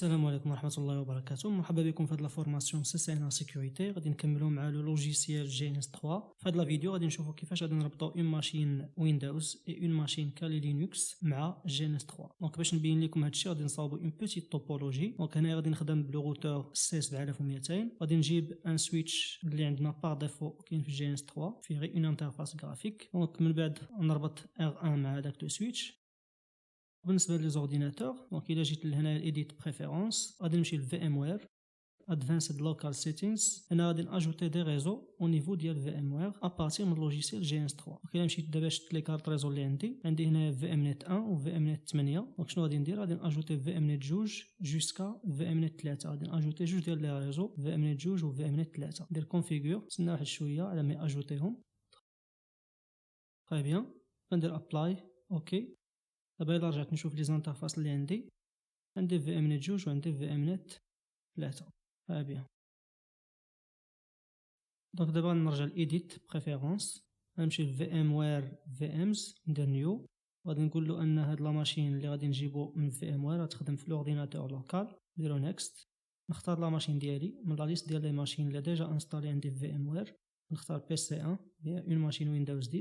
السلام عليكم ورحمة الله وبركاته. مرحبا بكم في هذه الفورماسيون CCNA سيكوريتي. غادي نكملوا مع لو لوجيسيال GNS 3. في هذا لا فيديو غادي نشوفوا كيفاش غادي نربطوا اون ماشين ويندوز اي اون ماشين كالي لينكس مع GNS 3. دونك باش نبين لكم هذا الشيء غادي نصاوبوا اون بوتيت توبولوجي. دونك هنا غادي نخدم بلو روتور C7200. غادي نجيب ان سويتش اللي عندنا بار ديفو كاين في GNS 3 فيه غير اون انترفاس غرافيك. دونك من بعد نربط R1 مع هذاك لو سويتش. بالنسبه لي زورديناتور دونك الا جيت لهنا الايديت بريفيرونس غادي نمشي لفي ام وير ادفانسد لوكال سيتينغز. هنا غادي ناجوتي دي ريزو او نيفو ديال في ام وير ابارتير من لوجيسيال جي ان اس 3. الا مشيت دابا شفت لي كارت ريزو اللي عندي هنا في ام نت 1 و في ام نت 8. دونك شنو غادي ندير؟ غادي ناجوتي في ام نت 2 جوسكا في ام نت 3. غادي ناجوتي جوج ديال لي ريزو في ام نت 2 و في ام نت 3. ندير كونفيغور نستنى واحد شويه على ما اجوتيهم. طيب بيان ندير ابلاي اوكي. دابا الا رجعت نشوف لي زانترفاس اللي عندي في ام نت 2 وعندي في ام نت 3. بيان. دونك دابا نرجع لايديت بريفيرونس نمشي لفي ام وير في امز ندير نيو. غادي نقول له ان هاد لا ماشين اللي غادي نجيبو من في ام وير غتخدم في لورديناتور لوكال. نديرو نيكست. نختار لا ماشين ديالي من لا ليست ديال لي ماشين اللي ديجا انستالي عندي في ام وير. نختار بي سي 1 هي اون ماشين ويندوز 10.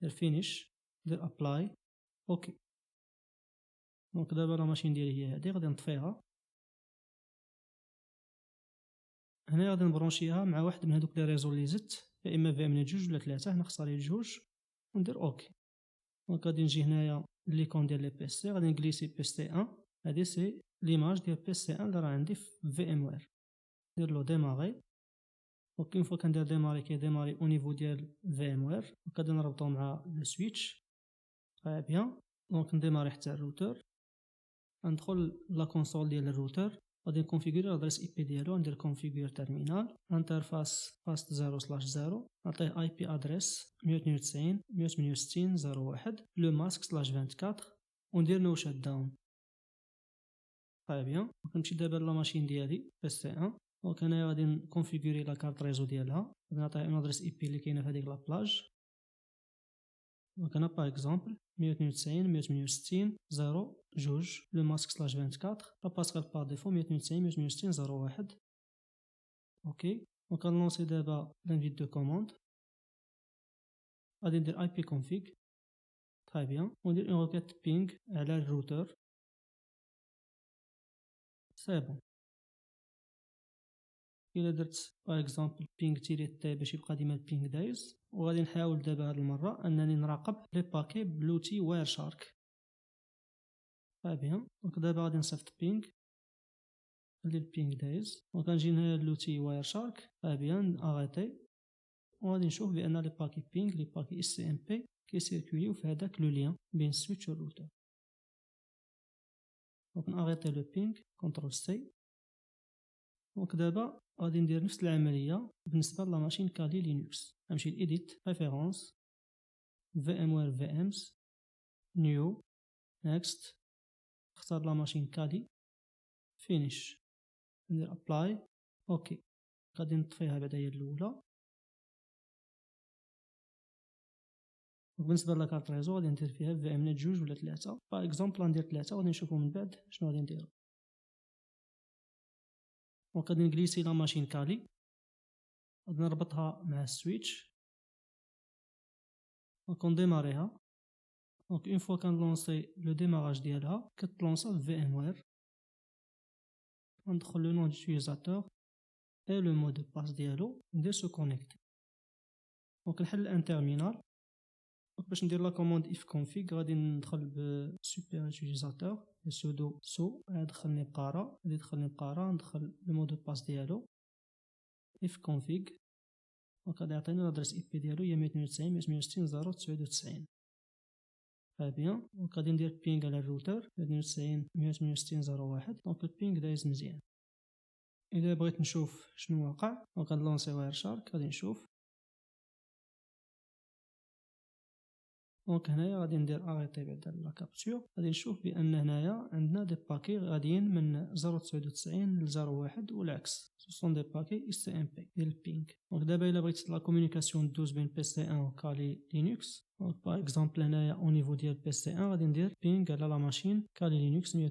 ندير فينيش ندير ابلاي اوكي. دونك دابا لا ماشين ديالي هي هادي غادي نطفيها. هنا غادي نبرونشيها مع واحد من هادوك لي ريزو اللي زدت يا اما في ام نت 2 ولا 3. نختار لي جوج وندير اوكي. دونك غادي نجي هنايا ليكون ديال لي بي سي غادي نغليسي بي سي 1. هادي سي ليماج ديال بي سي 1 اللي راه عندي في ام وير. ندير له ديماري. دونك اون فوا كندير ديماري كيديماري او نيفو ديال في ام وير. دونك غادي نربطو مع لو سويتش. بيان. دونك نديماري حتى الروتور. ندخل لا كونسول ديال الروتور. غادي نكونفيغوري لادريس اي بي ديالو. ندير كونفيغور تيرمينال انترفاس فاست 0/0. نعطيه اي بي ادريس 192.168.0.1 لو ماسك /24 وندير نو شات داون. طيب بيان. نمشي دابا لا ماشين ديالي بي سي 1. دونك هنايا غادي نكونفيغوري لا كارت ريزو ديالها. غادي نعطيها اون ادريس اي بي اللي كاينه في هذيك لا بلاج. دونك انا باغ اكزومبل 192.168.0.2 لو ماسك /24 لا باسكال بار ديفو 192.168.0.1 اوكي. دونك غنلونسي دابا لانفيت دو كوموند. غادي ندير اي بي كونفيغ. تري بيان. وندير اون روكيت بينغ على الروتور. سي بون. الا درت باغ اكزومبل بينغ تيري تي باش يبقى ديما البينغ دايز. وغادي نحاول دابا هاد المره انني نراقب لي باكي بلوتي واير شارك. طيب بيان. دونك دابا غادي نصيفط بينغ نخلي البينغ دايز. وكنجي هنا لوتي واير شارك. بيان اغيتي. وغادي نشوف بان لي باكي بينغ لي باكي اس سي ام بي كيسيركوليو في هذاك لو لين بين السويتش و الروتور. دونك ناغيتي لو بينغ كونترول سي. دونك دابا غادي ندير نفس العمليه بالنسبه لا ماشين كالي لينكس. نمشي لايديت ريفيرونس في ام وير في امز نيو نيكست. نختار لا ماشين كالي فينيش ندير ابلاي اوكي. غادي نطفيها بعدا هي الاولى. وبالنسبه لاكارت ريزو غادي ندير فيها في ام نت 2 ولا 3. باغ اكزومبل غندير 3 وغادي نشوفو من بعد شنو غادي ندير. دونك غادي نغليسي لا ماشين كالي. غادي نربطها مع السويتش. دونك نديماريها. دونك اون فوا كنلونسي لو ديماراج ديالها كتلونسا في ام وير. ندخل لو نون ديوتيليزاتور اي لو مود دو باس ديالو ندير سو كونيكتي. دونك نحل ان تيرمينال. باش ندير لا كوموند اف كونفيغ غادي ندخل بسوبر يوتيليزاتور سودو سو دخلني بقاره. غادي يدخلني بقاره ندخل لو مود دو باس ديالو اف كونفيغ. دونك غادي يعطيني لادريس اي بي ديالو هي 192.168.0.99. بيان. دونك غادي ندير بينغ على الروتور 192.168.0.1. دونك البينغ دايز مزيان. الا بغيت نشوف شنو واقع دونك غنلونسي واير شارك. غادي نشوف. دونك هنايا غادي ندير اريتي بعدا لا كابتور. غادي نشوف بان هنايا عندنا دي باكي غاديين من 0.99 ل 0.1 والعكس. ce sont des paquets ICMP ديال البينغ. دونك دابا الا بغيت لا كومونيكاسيون دوز بين PC1 و كالي لينكس، دونك باغ اكزومبل هنايا او نيفو ديال PC1 غادي ندير بينغ على لا ماشين كالي لينكس 192.168.0.99.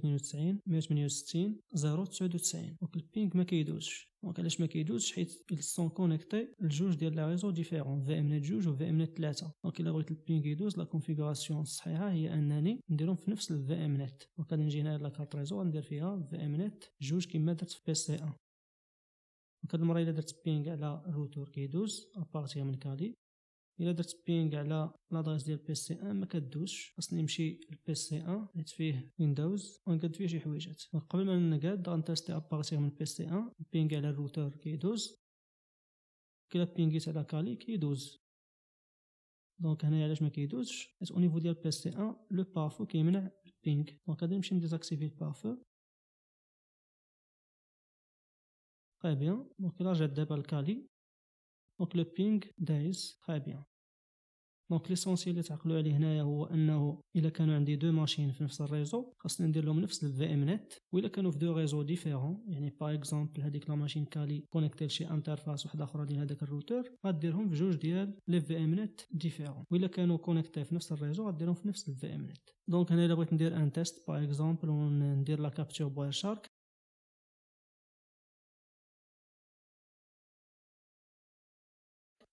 دونك البينغ ما كيدوزش. دونك علاش ما كيدوزش؟ حيت ils sont connectés لجوج ديال لي ريزو ديفيرون VMnet 2 و VMnet 3. دونك الا بغيت البينغ يدوز لا كونفيغوراسيون الصحيحه هي انني نديرهم في نفس VMnet. دونك غادي نجي هنا لا كارت ريزو غندير فيها VMnet 2 كما درت في PC1. دونك هاد المره الا درت بينغ على الروتور كيدوز ابارتيغ من كالي. الا درت بينغ على لادريس ديال PC1 ما كدوزش، خاصني نمشي لPC1 حيت فيه ويندوز ونقاد فيه شي حويجات. قبل ما نقاد غنتيستي ابارتيغ من PC1 بينغ على الروتور كيدوز، كلا بينغيت على كالي كيدوز. دونك هنايا علاش ما كيدوزش؟ حيت او نيفو ديال PC1 لو بارفو كيمنع البينغ. دونك غادي نمشي نديزاكتيفي البارفو. très bien. دونك الا رجعت دابا لكالي، دونك لو بينغ دايز très bien. دونك ليسونسيال اللي تعقلوا عليه هنايا هو انه الا كانوا عندي دو ماشين في نفس الريزو خاصني ندير لهم نفس الفي ام نت، والا كانوا في دو ريزو ديفيرون يعني باغ اكزومبل هذيك لا ماشين كالي كونيكتي لشي انترفاس وحده اخرى ديال هذاك الروتور غديرهم في جوج ديال لي في ام نت ديفيرون، والا كانوا كونيكتي في نفس الريزو غديرهم في نفس الفي ام نت. دونك هنا الا بغيت ندير ان تيست باغ اكزومبل وندير لا كابتور بواير شارك،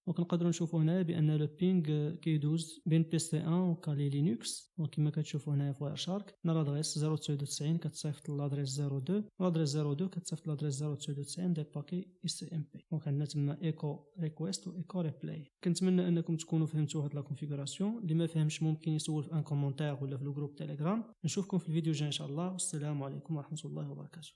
دونك نقدروا نشوفوا هنا بان لو بينغ كيدوز بين PC1 و كالي لينكس. دونك كما كتشوفوا هنا في واير شارك نا لادريس 0.99 كتصيفط لادريس 02 لادريس 02 كتصيفط لادريس 0.99 دي باكي ICMP. دونك عندنا تما ايكو ريكويست و ايكو ريبلاي. كنتمنى انكم تكونوا فهمتوا هاد لا كونفيغوراسيون. اللي ما فهمش ممكن يسول في ان كومونتير ولا في لو جروب تيليجرام. نشوفكم في الفيديو الجاي ان شاء الله، والسلام عليكم ورحمه الله وبركاته.